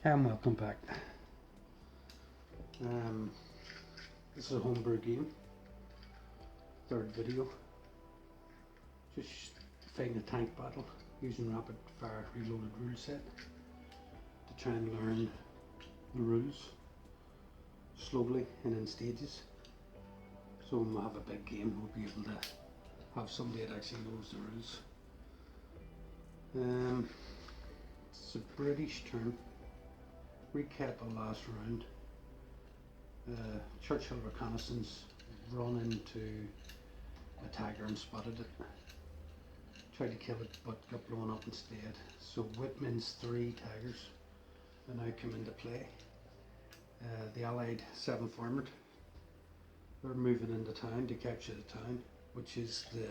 And welcome back. This is a homebrew game, third video. Just fighting a tank battle using rapid fire reloaded rule set to try and learn the rules slowly and in stages. So when we have a big game, we'll be able to have somebody that actually knows the rules. It's a British turn. Recap of last round. Churchill reconnaissance, run into a tiger and spotted it. Tried to kill it but got blown up instead. So Whitman's 3 tigers are now come into play. The Allied 7th Armoured, they're moving into town to capture the town, which is the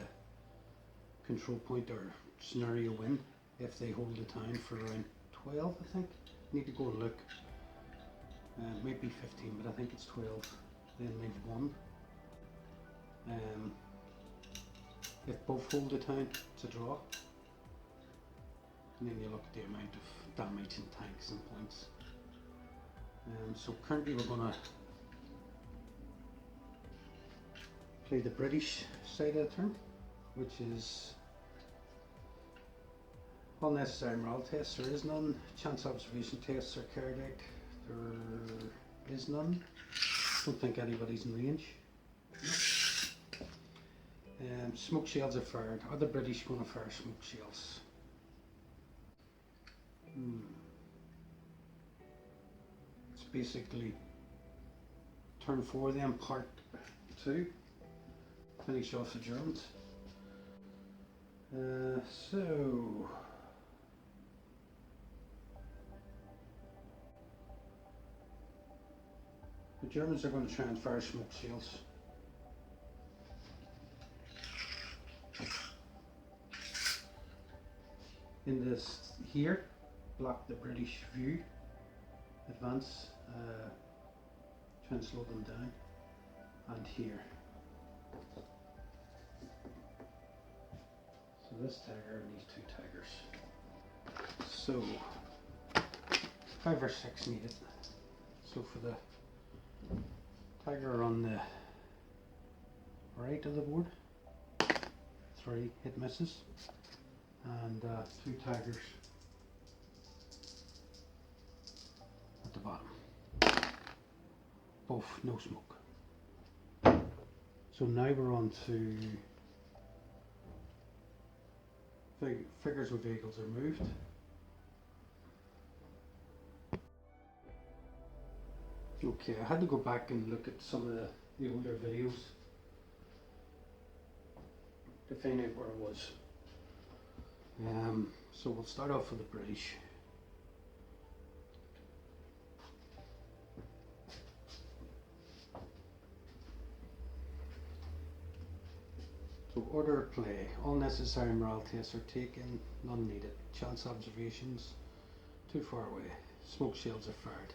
control point or scenario win if they hold the town for around 12, I think. Need to go and look. Maybe 15, but I think it's 12. Then they've won. If both hold the town, it's a draw. And then you look at the amount of damage in tanks and points. So currently we're going to play the British side of the turn, which is unnecessary morale tests. There is none. Chance observation tests are carried out. There is none. Don't think anybody's in range. No. Smoke shells are fired. Are the British going to fire smoke shells? It's basically turn 4 then part 2. Finish off the Germans. So the Germans are going to try and fire smoke shells. In this here, block the British view, advance, try and slow them down, and here. So this tiger and these 2 tigers. So 5 or 6 needed. So for the tiger on the right of the board, 3 hit misses, and 2 tigers at the bottom, both no smoke. So now we're on to figures of vehicles are moved. Okay, I had to go back and look at some of the older videos to find out where I was. So we'll start off with the British. So order of play. All necessary morale tests are taken, none needed. Chance observations, too far away. Smoke shields are fired.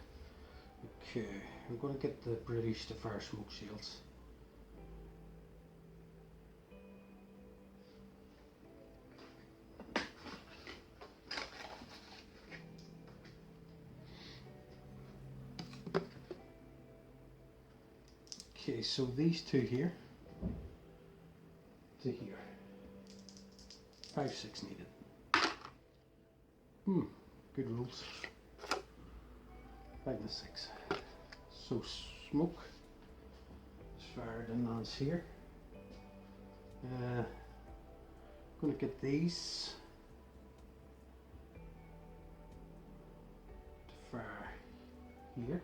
Okay, I'm going to get the British to fire smoke shields. Okay, so these 2 here to here. 5, 6 needed. Good rules. 5 to 6. So smoke is fired and lands here. Going to get these to fire here.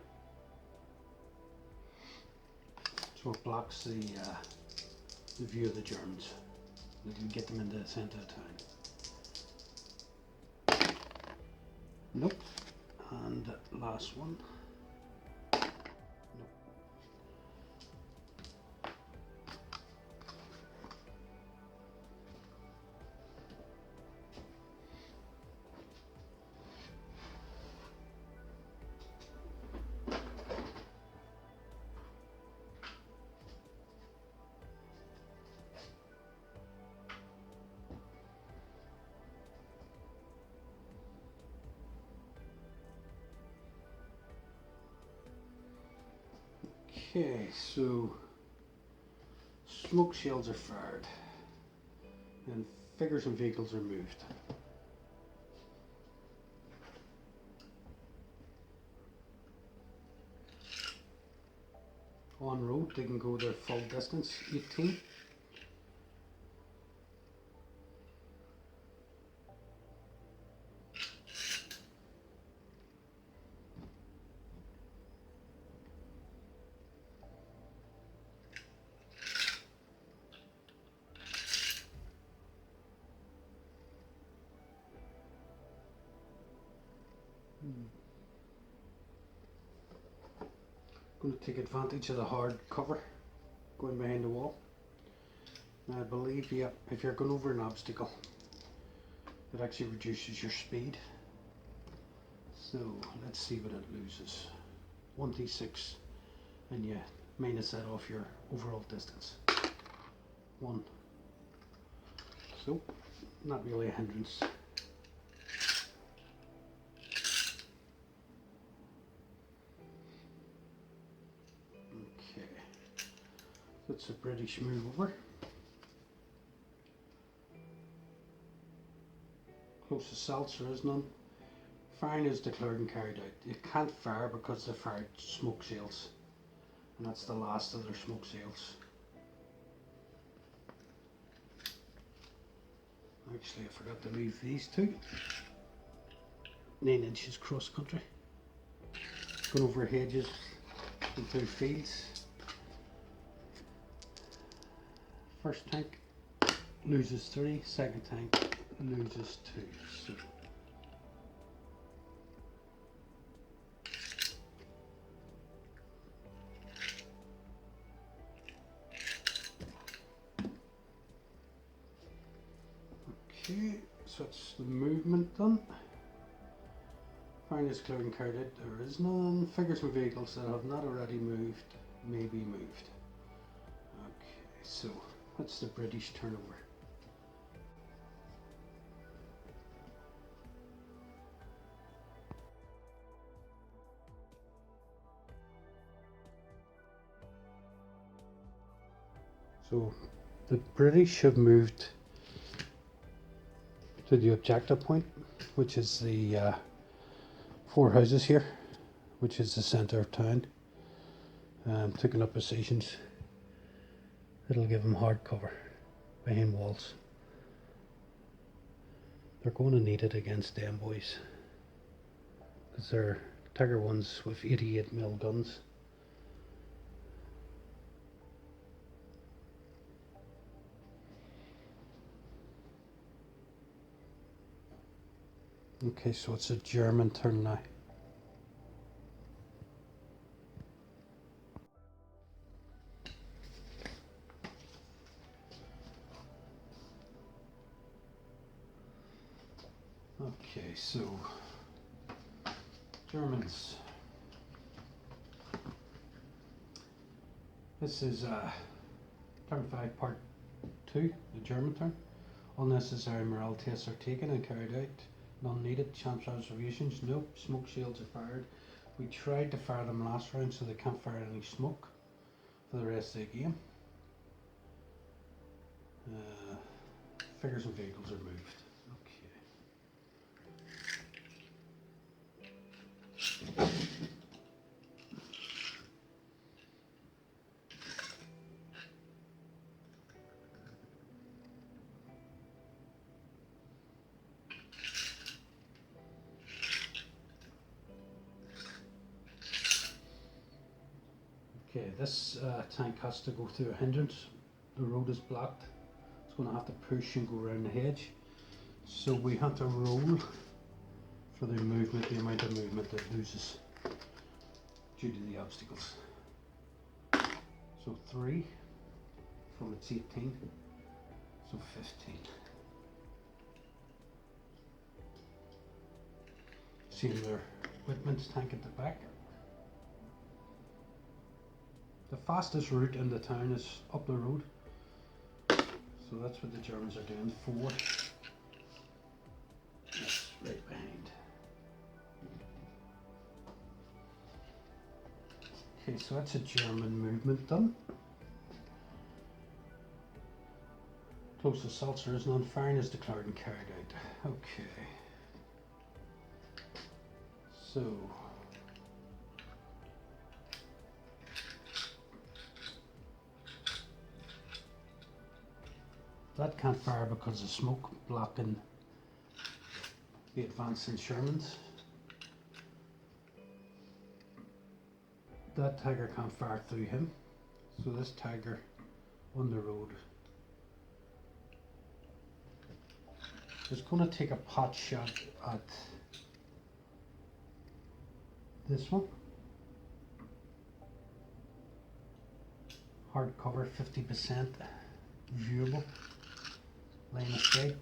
So it blocks the view of the Germans. We can get them into the centre of town. Nope. And last one. Nope. Okay, so smoke shells are fired and figures and vehicles are moved. On road they can go their full distance, 18. Going to take advantage of the hard cover going behind the wall. Now I believe, yeah, if you're going over an obstacle, it actually reduces your speed. So let's see what it loses. 1d6, and you minus that off your overall distance. 1. So not really a hindrance. Okay, that's a British move over. Close assaults, there is none. Firing is declared and carried out. You can't fire because they fired smoke shells, and that's the last of their smoke shells. Actually, I forgot to move these two. 9 inches cross country. Going over hedges and through fields. First tank loses 3, second tank loses 2. So okay, so that's the movement done. Firing is clear and carried out. There is none. Figures and vehicles that have not already moved may be moved. Okay, so that's the British turnover. So the British have moved to the objective point, which is the 4 houses here, which is the centre of town. Taking up positions. It'll give them hard cover behind walls. They're going to need it against them boys, because they're Tiger ones with 88mm guns. Okay, so it's a German turn now. Okay, so Germans. This is turn 5 part 2, the German turn. Unnecessary morale tests are taken and carried out. None needed. Chance observations, nope. Smoke shields are fired. We tried to fire them last round, so they can't fire any smoke for the rest of the game. Figures and vehicles are moved. Okay. Okay, this tank has to go through a hindrance. The road is blocked. It's going to have to push and go around the hedge. So we have to roll for the movement, the amount of movement that loses due to the obstacles. So 3 from its 18, so 15. Seeing their Whitman's tank at the back. The fastest route in the town is up the road, so that's what the Germans are doing. 4, that's right behind. Okay, so that's a German movement done. Close assaults are none. Firing is declared and carried out. Okay. So that can't fire because of smoke blocking the advancing Shermans. That tiger can't fire through him. So this tiger on the road is going to take a pot shot at this one. Hard cover, 50% viewable. Line of sight.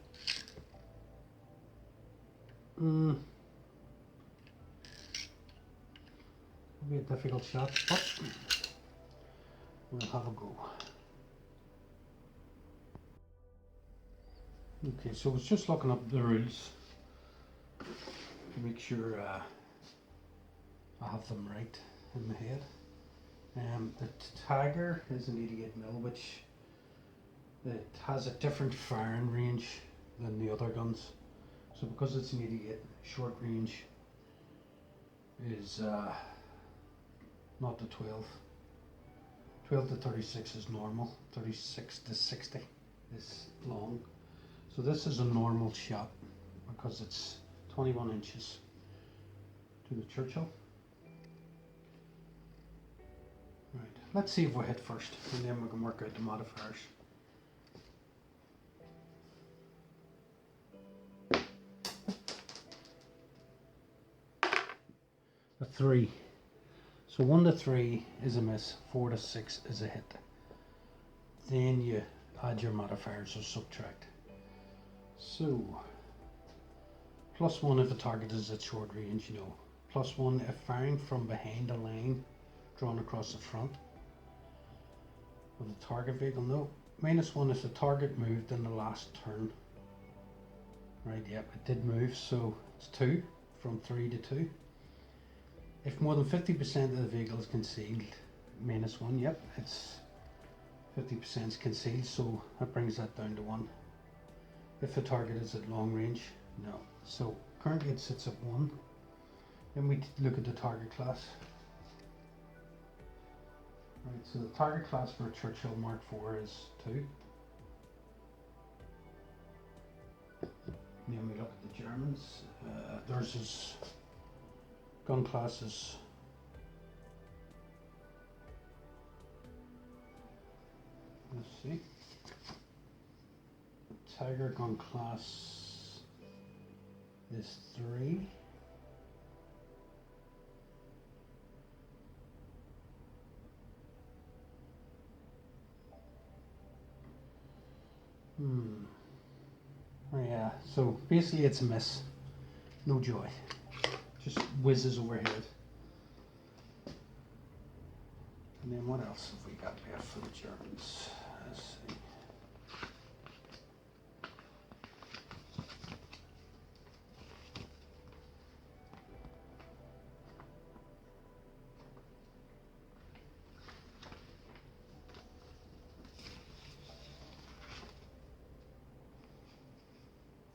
It'll be a difficult shot, but we'll have a go. Okay, so I was just looking up the rules to make sure I have them right in my head. The Tiger is an 88mm, which it has a different firing range than the other guns. So because it's an 88, short range is not the 12. 12 to 36 is normal, 36 to 60 is long. So this is a normal shot because it's 21 inches to the Churchill. Right, let's see if we hit first and then we can work out the modifiers. A 3. So 1 to 3 is a miss, 4 to 6 is a hit. Then you add your modifiers or subtract. So, +1 if the target is at short range, you know. +1 if firing from behind a line drawn across the front of the target vehicle, no. -1 if the target moved in the last turn. Right, yep, it did move, so it's 2, from 3 to 2. If more than 50% of the vehicle is concealed, -1, yep, it's 50% is concealed, so that brings that down to 1. If the target is at long range, no. So currently it sits at 1. Then we look at the target class. Right, so the target class for a Churchill Mark IV is 2. Then we look at the Germans. Theirs is gun classes. Let's see. Tiger gun class is 3. Oh yeah, so basically it's a miss. No joy. Just whizzes overhead. And then what else have we got left for the Germans? Let's see.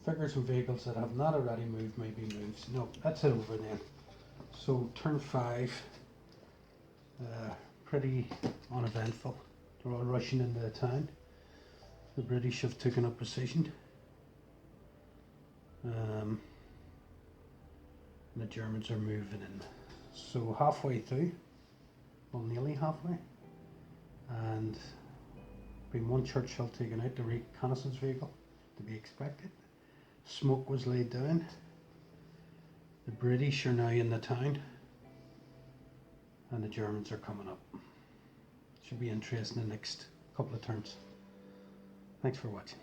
Figures and vehicles that have not already moved may be moved. No, that's it over then. So turn 5, pretty uneventful. They're all rushing into the town. The British have taken up position. And the Germans are moving in. So halfway through, well nearly halfway, and been one Churchill taken out, the reconnaissance vehicle, to be expected. Smoke was laid down. The British are now in the town and the Germans are coming up. Should be interesting the next couple of turns. Thanks for watching.